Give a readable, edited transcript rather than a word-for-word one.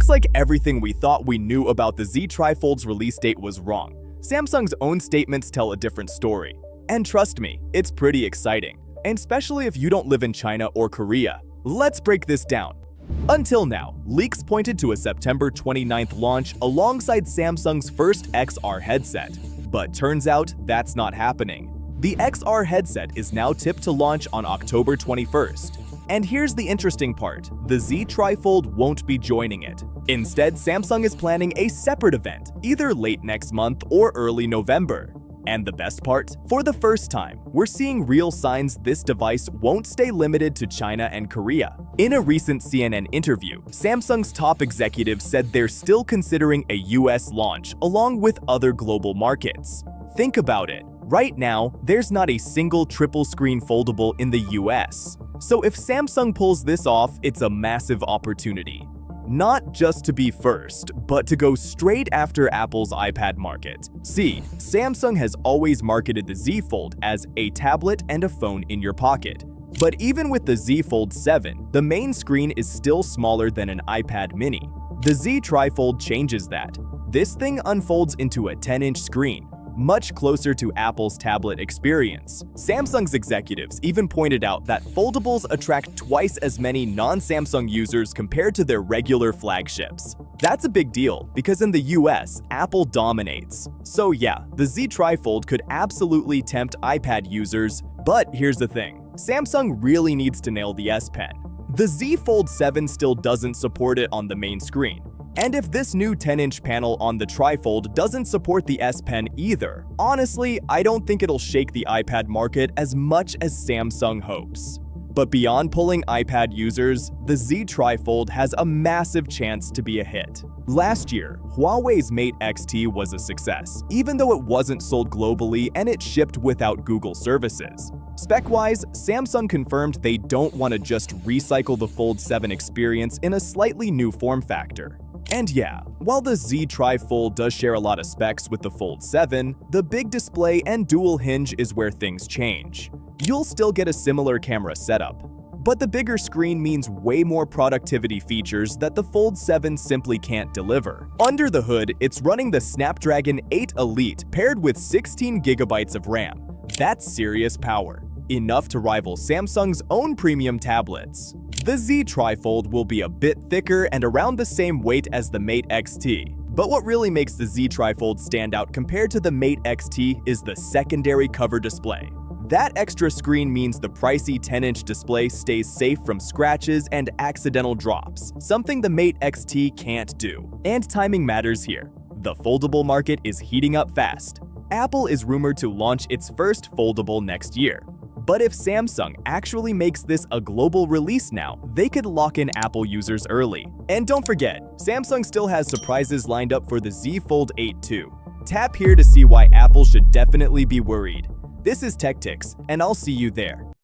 looks like everything we thought we knew about the Z Tri-Fold's release date was wrong. Samsung's own statements tell a different story. And trust me, it's pretty exciting, and especially if you don't live in China or Korea. Let's break this down. Until now, leaks pointed to a September 29th launch alongside Samsung's first XR headset. But turns out that's not happening. The XR headset is now tipped to launch on October 21st. And here's the interesting part, the Z Tri-Fold won't be joining it. Instead, Samsung is planning a separate event, either late next month or early November. And the best part? For the first time, we're seeing real signs this device won't stay limited to China and Korea. In a recent CNN interview, Samsung's top executive said they're still considering a US launch along with other global markets. Think about it. Right now, there's not a single triple-screen foldable in the US. So if Samsung pulls this off, it's a massive opportunity. Not just to be first, but to go straight after Apple's iPad market. See, Samsung has always marketed the Z Fold as a tablet and a phone in your pocket. But even with the Z Fold 7, the main screen is still smaller than an iPad mini. The Z Tri-Fold changes that. This thing unfolds into a 10-inch screen, much closer to Apple's tablet experience. Samsung's executives even pointed out that foldables attract twice as many non-Samsung users compared to their regular flagships. That's a big deal because in the US, Apple dominates. So yeah, the Z Tri-Fold could absolutely tempt iPad users, but here's the thing. Samsung really needs to nail the S Pen. The Z Fold 7 still doesn't support it on the main screen. And if this new 10-inch panel on the Tri-Fold doesn't support the S Pen either, honestly, I don't think it'll shake the iPad market as much as Samsung hopes. But beyond pulling iPad users, the Z Tri-Fold has a massive chance to be a hit. Last year, Huawei's Mate X-T was a success, even though it wasn't sold globally and it shipped without Google services. Spec-wise, Samsung confirmed they don't want to just recycle the Fold 7 experience in a slightly new form factor. And yeah, while the Z Tri-Fold does share a lot of specs with the Fold 7, the big display and dual hinge is where things change. You'll still get a similar camera setup, but the bigger screen means way more productivity features that the Fold 7 simply can't deliver. Under the hood, it's running the Snapdragon 8 Elite paired with 16 GB of RAM. That's serious power, enough to rival Samsung's own premium tablets. The Z Tri-Fold will be a bit thicker and around the same weight as the Mate X-T. But what really makes the Z Tri-Fold stand out compared to the Mate X-T is the secondary cover display. That extra screen means the pricey 10-inch display stays safe from scratches and accidental drops, something the Mate X-T can't do. And timing matters here. The foldable market is heating up fast. Apple is rumored to launch its first foldable next year. But if Samsung actually makes this a global release now, they could lock in Apple users early. And don't forget, Samsung still has surprises lined up for the Z Fold 8 too. Tap here to see why Apple should definitely be worried. This is Techtics, and I'll see you there.